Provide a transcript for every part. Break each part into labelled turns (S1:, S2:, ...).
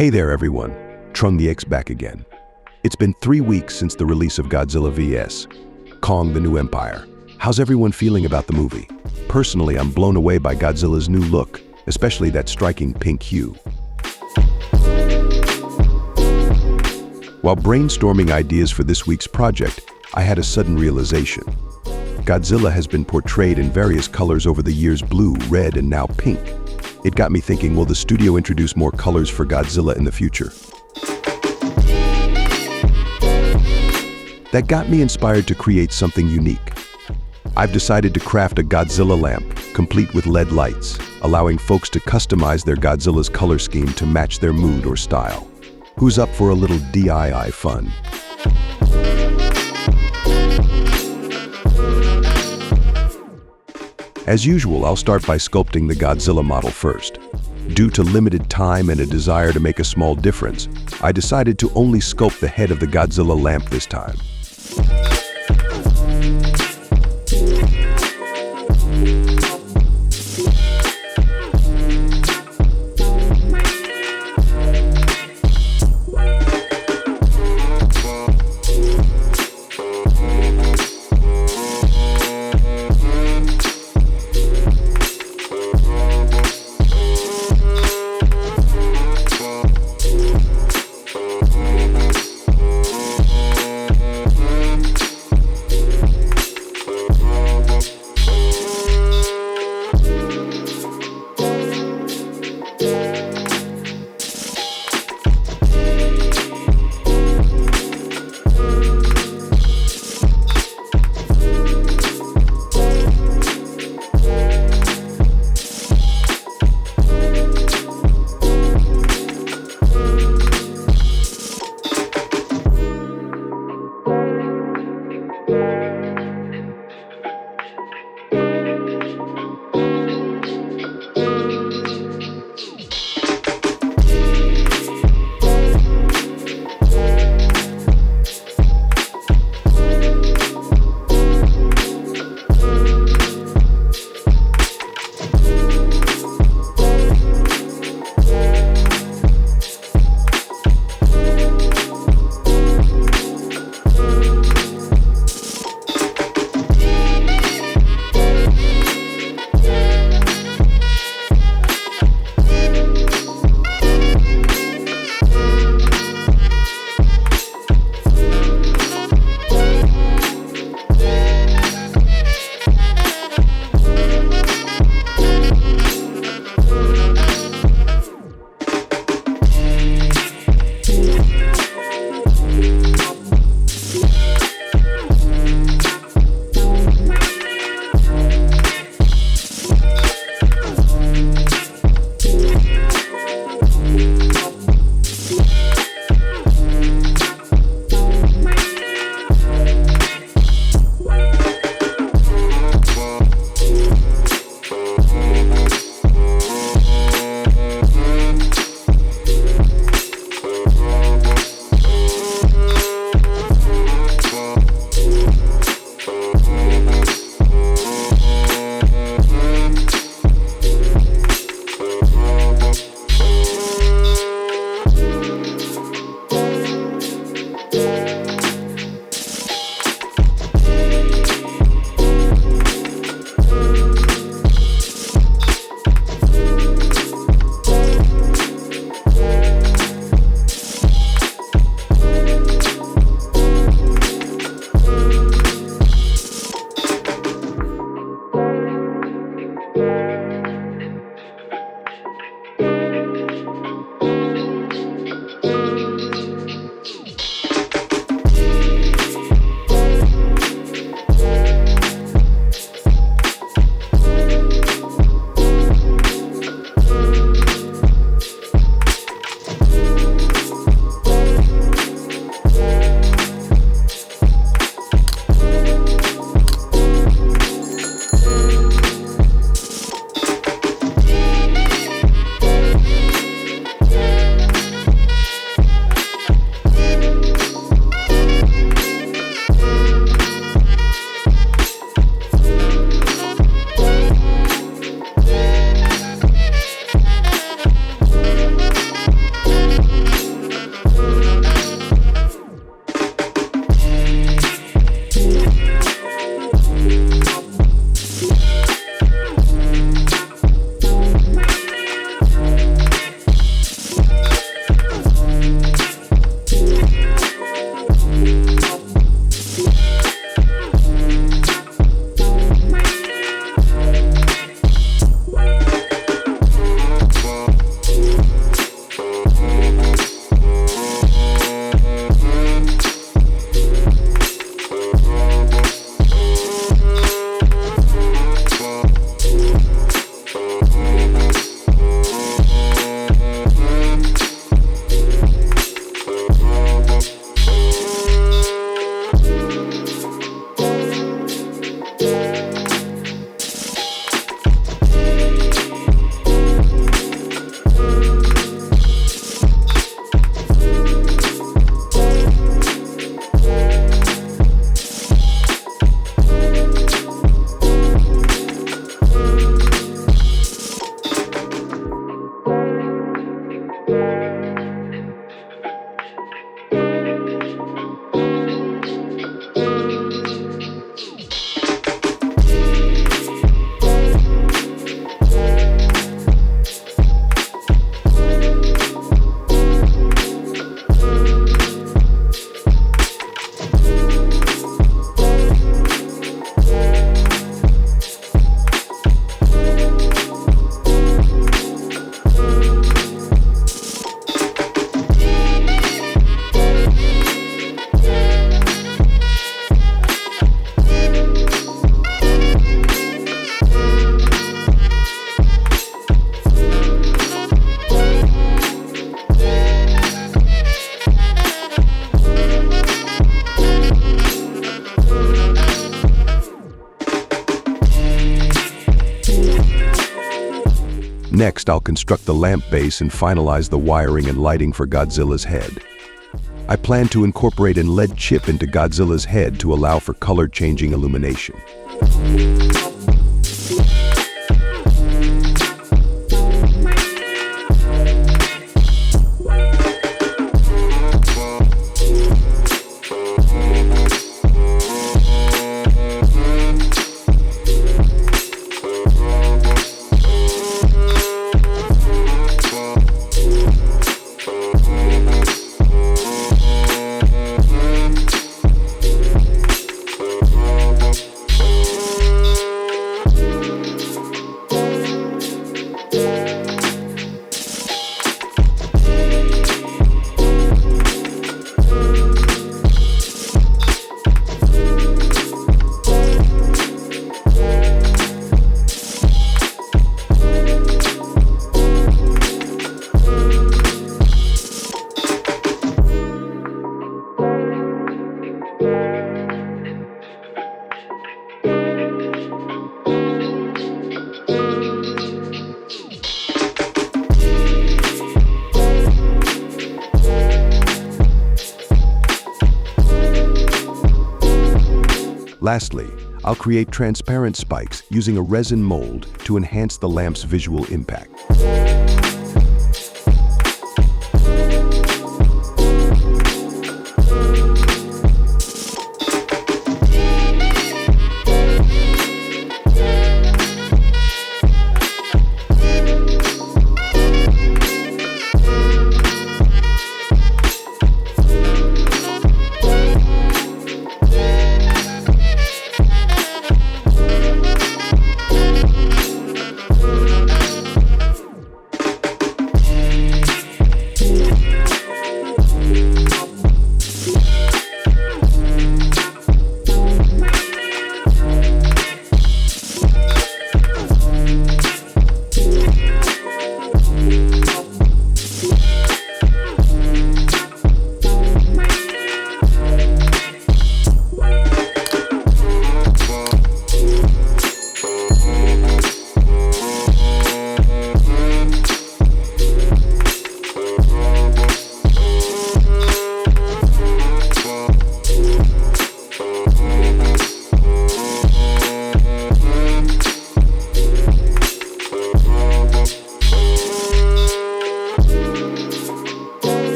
S1: Hey there everyone, TrungX back again. It's been 3 weeks since the release of Godzilla vs. Kong: The New Empire. How's everyone feeling about the movie? Personally, I'm blown away by Godzilla's new look, especially that striking pink hue. While brainstorming ideas for this week's project, I had a sudden realization. Godzilla has been portrayed in various colors over the years: blue, red, and now pink. It got me thinking, will the studio introduce more colors for Godzilla in the future? That got me inspired to create something unique. I've decided to craft a Godzilla lamp, complete with LED lights, allowing folks to customize their Godzilla's color scheme to match their mood or style. Who's up for a little DIY fun? As usual, I'll start by sculpting the Godzilla model first. Due to limited time and a desire to make a small difference, I decided to only sculpt the head of the Godzilla lamp this time. Next, I'll construct the lamp base and finalize the wiring and lighting for Godzilla's head. I plan to incorporate an LED chip into Godzilla's head to allow for color-changing illumination. Lastly, I'll create transparent spikes using a resin mold to enhance the lamp's visual impact.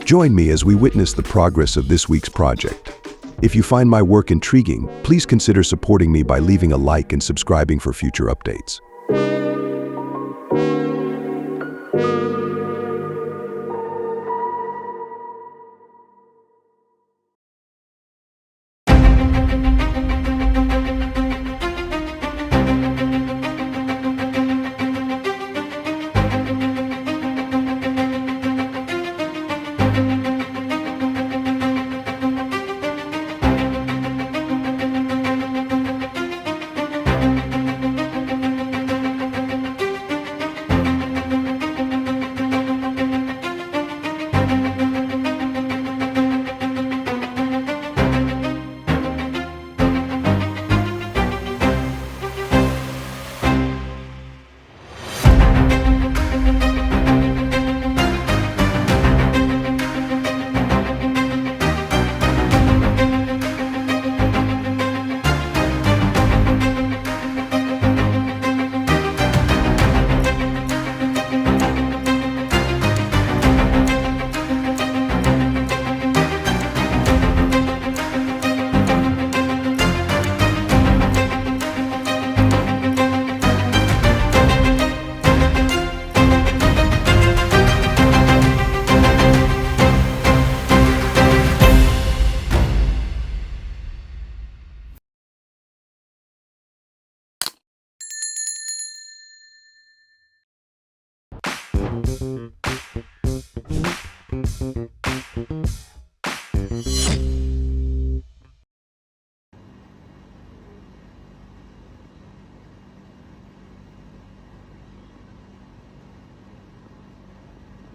S1: Join me as we witness the progress of this week's project. If you find my work intriguing, please consider supporting me by leaving a like and subscribing for future updates.